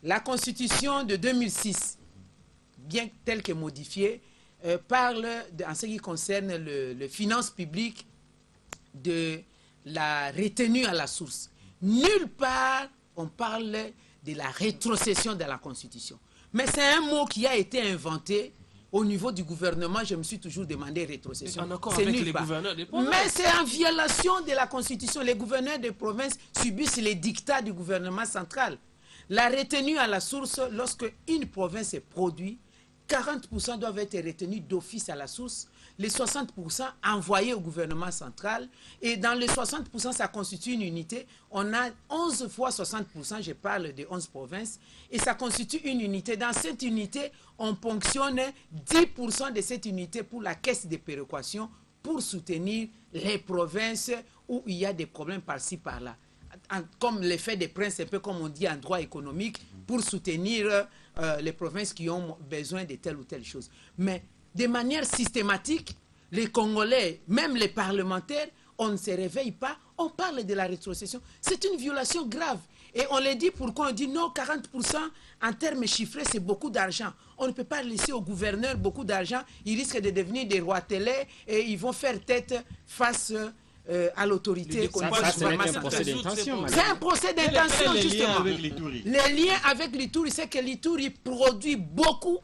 La Constitution de 2006, bien telle que modifiée, parle, en ce qui concerne les finances publiques, de la retenue à la source. Nulle part, on parle de la rétrocession de la Constitution. Mais c'est un mot qui a été inventé au niveau du gouvernement, je me suis toujours demandé rétrocession. En accord C'est avec nulle les part. gouverneurs des provinces. Mais c'est en violation de la Constitution. Les gouverneurs de province subissent les dictats du gouvernement central. La retenue à la source, lorsque une province est produite, 40% doivent être retenus d'office à la source, les 60% envoyés au gouvernement central, et dans les 60%, ça constitue une unité. On a 11 fois 60%, je parle de 11 provinces, et ça constitue une unité. Dans cette unité, on ponctionne 10% de cette unité pour la caisse de péréquation, pour soutenir les provinces où il y a des problèmes par-ci, par-là. Comme l'effet des princes, un peu comme on dit en droit économique, pour soutenir les provinces qui ont besoin de telle ou telle chose. Mais de manière systématique, les Congolais, même les parlementaires, on ne se réveille pas, on parle de la rétrocession. C'est une violation grave. Et on le dit pourquoi on dit non, 40% en termes chiffrés, c'est beaucoup d'argent. On ne peut pas laisser aux gouverneurs beaucoup d'argent. Ils risquent de devenir des rois télé et ils vont faire tête face à l'autorité. C'est un procès d'intention, madame. C'est un procès d'intention, justement. Les liens avec l'Ituri, c'est que l'Ituri produit beaucoup.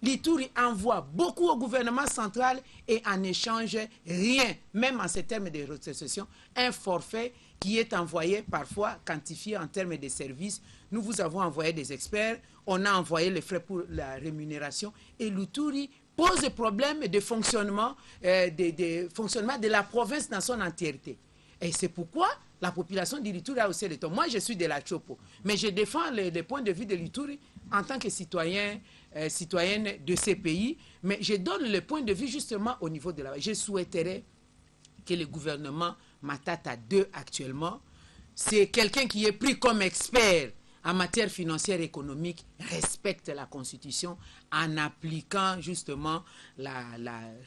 L'Ituri envoie beaucoup au gouvernement central et en échange, rien, même en ces termes de rétrocession, un forfait qui est envoyé parfois quantifié en termes de services. Nous vous avons envoyé des experts, on a envoyé les frais pour la rémunération et l'Ituri pose des problèmes de fonctionnement, de la province dans son entièreté. Et c'est pourquoi la population d'Ituri a aussi le temps. Moi, je suis de la Chopo, mais je défends les points de vue de l'Ituri en tant que citoyenne de ces pays, mais je donne le point de vue justement au niveau de la... Je souhaiterais que le gouvernement Matata 2 actuellement, c'est quelqu'un qui est pris comme expert en matière financière et économique, respecte la Constitution en appliquant justement la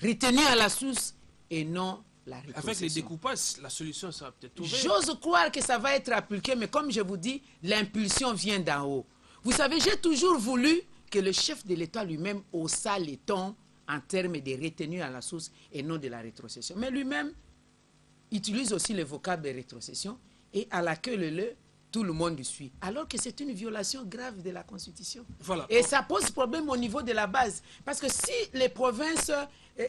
retenue à la source et non la rétrocession. Avec les découpages, la solution sera peut-être trouvée. J'ose croire que ça va être appliqué, mais comme je vous dis, l'impulsion vient d'en haut. Vous savez, j'ai toujours voulu que le chef de l'État lui-même haussa les tons en termes de retenue à la source et non de la rétrocession. Mais lui-même utilise aussi le vocable de rétrocession et à la queue leu, tout le monde suit. Alors que c'est une violation grave de la Constitution. Voilà. Et ça pose problème au niveau de la base. Parce que si les provinces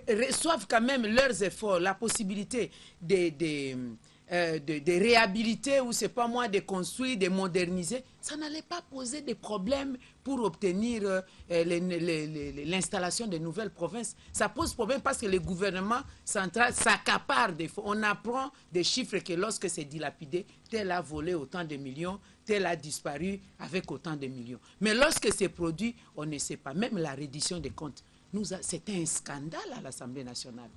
reçoivent quand même leurs efforts, la possibilité de réhabiliter ou c'est pas moi de construire, de moderniser, ça n'allait pas poser de problème pour obtenir l'installation de nouvelles provinces. Ça pose problème parce que le gouvernement central s'accapare des fonds. On apprend des chiffres que lorsque c'est dilapidé, tel a volé autant de millions, tel a disparu avec autant de millions. Mais lorsque c'est produit, on ne sait pas. Même la reddition des comptes, c'était un scandale à l'Assemblée nationale.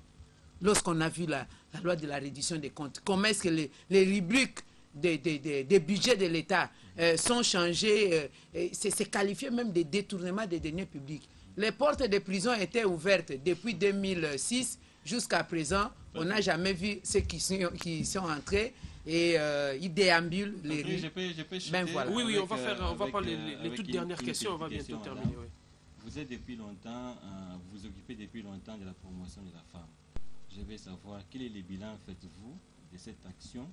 Lorsqu'on a vu la loi de la reddition des comptes, comment est-ce que les rubriques des budgets de l'État sont changées, c'est qualifié même de détournement des deniers publics. Les portes des prisons étaient ouvertes depuis 2006 jusqu'à présent. On n'a jamais vu ceux qui sont entrés et ils déambulent les rues. Ben voilà. Oui, on va prendre les toutes dernières questions, on va bientôt terminer. Oui. Vous êtes depuis longtemps, vous occupez depuis longtemps de la promotion de la femme. Je vais savoir quel est le bilan faites-vous de cette action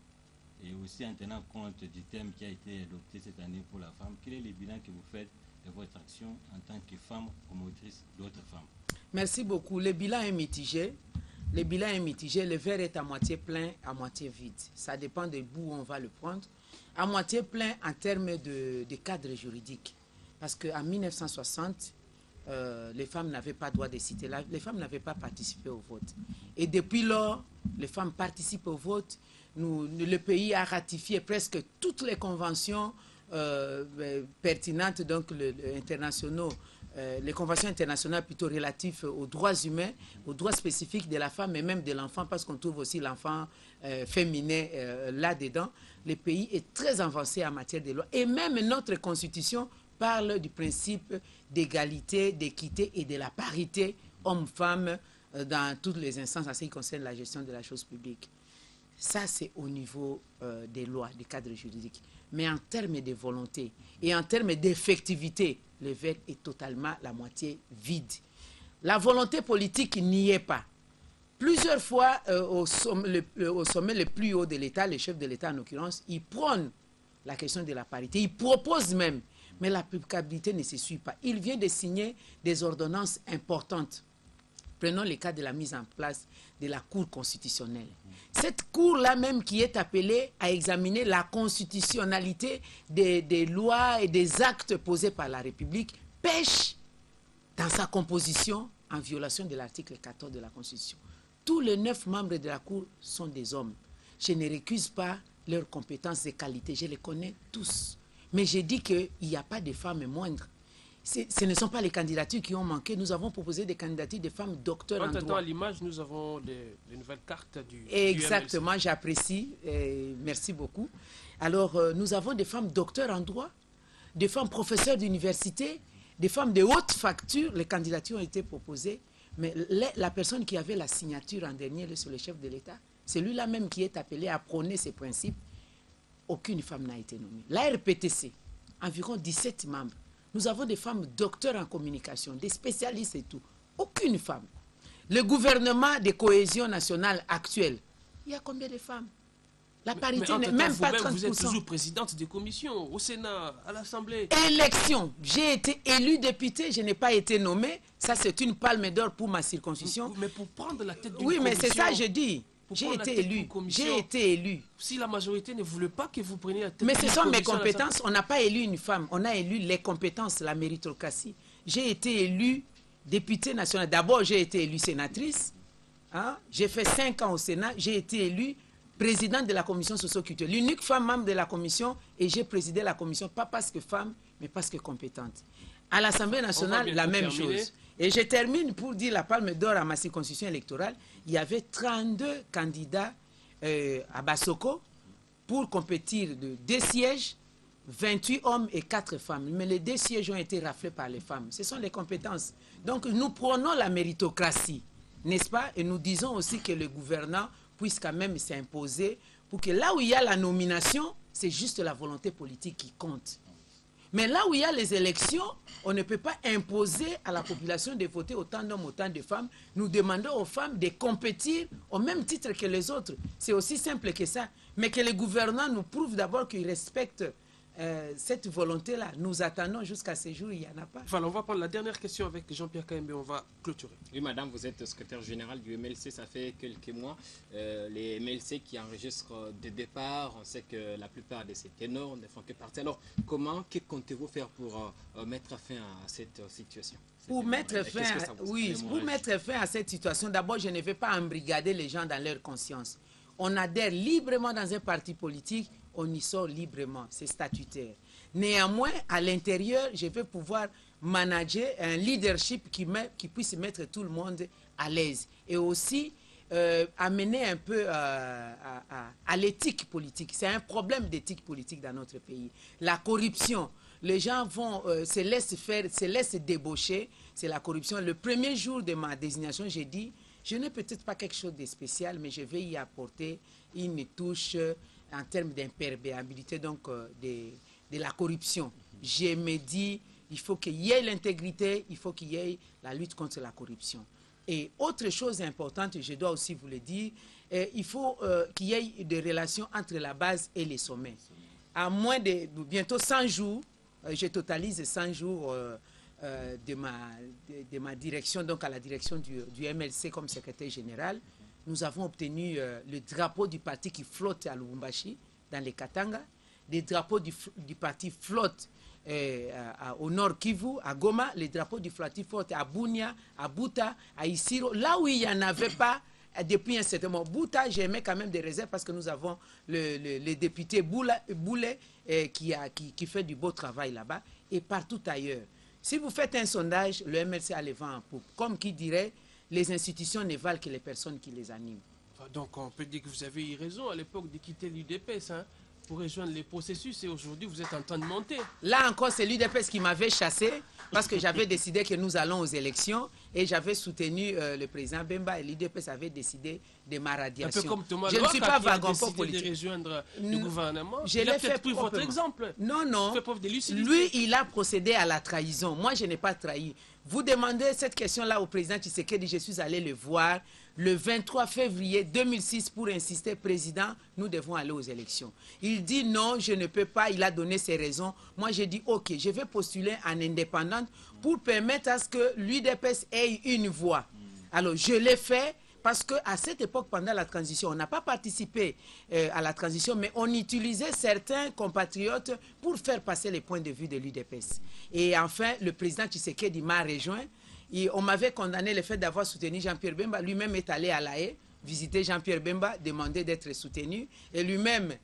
et aussi en tenant compte du thème qui a été adopté cette année pour la femme, quel est le bilan que vous faites de votre action en tant que femme promotrice d'autres femmes? Merci beaucoup. Le bilan est mitigé. Le bilan est mitigé. Le verre est à moitié plein, à moitié vide. Ça dépend de où on va le prendre. À moitié plein en termes de cadre juridique. Parce qu'en 1960, les femmes n'avaient pas droit de citer. Les femmes n'avaient pas participé au vote. Et depuis lors, les femmes participent au vote. Le pays a ratifié presque toutes les conventions pertinentes, donc les conventions internationales plutôt relatives aux droits humains, aux droits spécifiques de la femme et même de l'enfant, parce qu'on trouve aussi l'enfant féminin là-dedans. Le pays est très avancé en matière de loi. Et même notre constitution parle du principe d'égalité, d'équité et de la parité homme-femme dans toutes les instances en ce qui concerne la gestion de la chose publique. Ça, c'est au niveau des lois, des cadres juridiques. Mais en termes de volonté et en termes d'effectivité, le verre est totalement la moitié vide. La volonté politique n'y est pas. Plusieurs fois, au sommet le plus haut de l'État, le chef de l'État en l'occurrence, il prône la question de la parité. Il propose même. Mais l'applicabilité ne se suit pas. Il vient de signer des ordonnances importantes. Prenons le cas de la mise en place de la Cour constitutionnelle. Cette Cour-là même qui est appelée à examiner la constitutionnalité des lois et des actes posés par la République pêche dans sa composition en violation de l'article 14 de la Constitution. Tous les 9 membres de la Cour sont des hommes. Je ne récuse pas leurs compétences et qualités, je les connais tous. Mais j'ai dit qu'il n'y a pas de femmes moindres. Ce ne sont pas les candidatures qui ont manqué. Nous avons proposé des candidatures de femmes docteurs en droit. À l'image, nous avons les nouvelles cartes du Exactement, j'apprécie. Merci beaucoup. Alors, nous avons des femmes docteurs en droit, des femmes professeurs d'université, des femmes de haute facture. Les candidatures ont été proposées. Mais la personne qui avait la signature en dernier sur le chef de l'État, c'est lui-là même qui est appelé à prôner ces principes. Aucune femme n'a été nommée. La RPTC, environ 17 membres. Nous avons des femmes docteurs en communication, des spécialistes et tout. Aucune femme. Le gouvernement de cohésion nationale actuel, il y a combien de femmes? La parité n'est même pas 30%. Vous êtes toujours présidente des commissions, au Sénat, à l'Assemblée. Élection. J'ai été élue députée, je n'ai pas été nommée. Ça, c'est une palme d'or pour ma circonscription. Mais pour prendre la tête d'une Oui, commission... mais c'est ça, je dis. J'ai été élu. J'ai été élu. Si la majorité ne voulait pas que vous preniez la tête mais ce sont mes compétences. On n'a pas élu une femme. On a élu les compétences, la méritocratie. J'ai été élu députée nationale. D'abord, j'ai été élue sénatrice. Hein? J'ai fait 5 ans au Sénat. J'ai été élue présidente de la commission socio-culturelle. L'unique femme membre de la commission. Et j'ai présidé la commission, pas parce que femme, mais parce que compétente. À l'Assemblée nationale, la même chose. Et je termine pour dire la palme d'or à ma circonscription électorale. Il y avait 32 candidats à Bassoko pour compétir de 2 sièges, 28 hommes et 4 femmes. Mais les 2 sièges ont été raflés par les femmes. Ce sont les compétences. Donc nous prenons la méritocratie, n'est-ce pas? Et nous disons aussi que le gouvernant puisse quand même s'imposer pour que là où il y a la nomination, c'est juste la volonté politique qui compte. Mais là où il y a les élections, on ne peut pas imposer à la population de voter autant d'hommes, autant de femmes. Nous demandons aux femmes de compétir au même titre que les autres. C'est aussi simple que ça. Mais que les gouvernants nous prouvent d'abord qu'ils respectent cette volonté-là. Nous attendons jusqu'à ce jour, il n'y en a pas. Voilà, on va prendre la dernière question avec Jean-Pierre Kaembe, on va clôturer. Oui, madame, vous êtes secrétaire général du MLC, ça fait quelques mois. Les MLC qui enregistrent des départs, on sait que la plupart de ces ténors ne font que partir. Alors, que comptez-vous faire pour mettre fin à cette situation? Pour mettre fin à cette situation, d'abord, je ne vais pas embrigader les gens dans leur conscience. On adhère librement dans un parti politique, on y sort librement, c'est statutaire. Néanmoins, à l'intérieur, je vais pouvoir manager un leadership qui puisse mettre tout le monde à l'aise. Et aussi amener un peu à l'éthique politique. C'est un problème d'éthique politique dans notre pays. La corruption, les gens se laissent débaucher, c'est la corruption. Le premier jour de ma désignation, j'ai dit, je n'ai peut-être pas quelque chose de spécial, mais je vais y apporter une touche en termes d'imperméabilité donc de la corruption. Je me dis, il faut qu'il y ait l'intégrité, il faut qu'il y ait la lutte contre la corruption. Et autre chose importante, je dois aussi vous le dire, il faut qu'il y ait des relations entre la base et les sommets. À moins de bientôt 100 jours, je totalise 100 jours de ma direction, donc à la direction du MLC comme secrétaire général. Nous avons obtenu le drapeau du parti qui flotte à Lubumbashi, dans les Katanga. Les drapeaux du parti flottent au nord Kivu, à Goma. Les drapeaux du parti flottent à Bunia, à Buta, à Isiro. Là où il n'y en avait pas depuis un certain moment. Buta, j'aimais quand même des réserves parce que nous avons le député Boulet qui fait du beau travail là-bas. Et partout ailleurs. Si vous faites un sondage, le MLC a les vents en poupe. Comme qui dirait, les institutions ne valent que les personnes qui les animent. Donc on peut dire que vous avez eu raison à l'époque de quitter l'UDPS pour rejoindre les processus et aujourd'hui vous êtes en train de monter. Là encore, c'est l'UDPS qui m'avait chassé parce que j'avais décidé que nous allons aux élections et j'avais soutenu le président Bemba et l'UDPS avait décidé de ma radiation. Un peu comme Thomas je ne suis pas vagabond politique. De rejoindre le gouvernement. Je l'ai fait pris votre exemple. Non, non. Fait preuve de lucidité. Lui, il a procédé à la trahison. Moi, je n'ai pas trahi. Vous demandez cette question-là au président Tshisekedi, je suis allé le voir. le 23 février 2006 pour insister, président, nous devons aller aux élections. Il dit non, je ne peux pas, il a donné ses raisons. Moi, j'ai dit ok, je vais postuler en indépendante pour permettre à ce que l'UDPS ait une voix. Alors, je l'ai fait. Parce qu'à cette époque, pendant la transition, on n'a pas participé à la transition, mais on utilisait certains compatriotes pour faire passer les points de vue de l'UDPS. Et enfin, le président Tshisekedi m'a rejoint. Et on m'avait condamné le fait d'avoir soutenu Jean-Pierre Bemba. Lui-même est allé à La Haye, visiter Jean-Pierre Bemba, demander d'être soutenu. Et lui-même,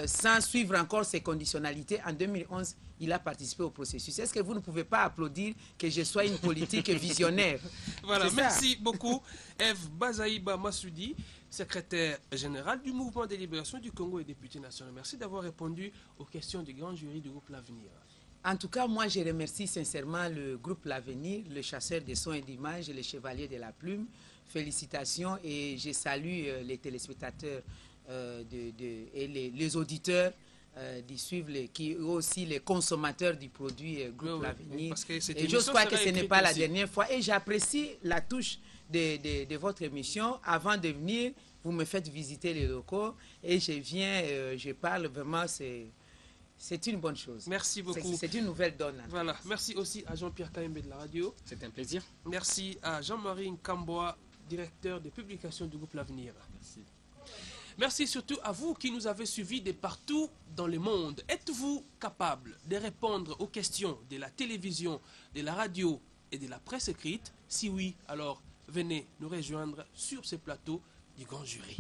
sans suivre encore ses conditionnalités, en 2011, il a participé au processus. Est-ce que vous ne pouvez pas applaudir que je sois une politique visionnaire? Voilà, merci beaucoup. Eve Bazaïba Massoudi, secrétaire général du Mouvement de libération du Congo et député national. Merci d'avoir répondu aux questions du grand jury du groupe L'Avenir. En tout cas, moi, je remercie sincèrement le groupe L'Avenir, le chasseur des sons et d'images et le chevalier de la plume. Félicitations et je salue les téléspectateurs et les auditeurs d'y suivre, qui aussi les consommateurs du produit groupe L'Avenir. Et je crois que ce n'est pas la dernière fois. Et j'apprécie la touche de votre émission. Avant de venir, vous me faites visiter les locaux et je viens, je parle vraiment, c'est une bonne chose. Merci beaucoup. C'est une nouvelle donne. Voilà. Merci aussi à Jean-Pierre Kaimbe de la radio. C'est un plaisir. Merci à Jean-Marie Nkamboa, directeur des publications du groupe L'Avenir. Merci. Merci surtout à vous qui nous avez suivis de partout dans le monde. Êtes-vous capable de répondre aux questions de la télévision, de la radio et de la presse écrite? Si oui, alors venez nous rejoindre sur ce plateau du grand jury.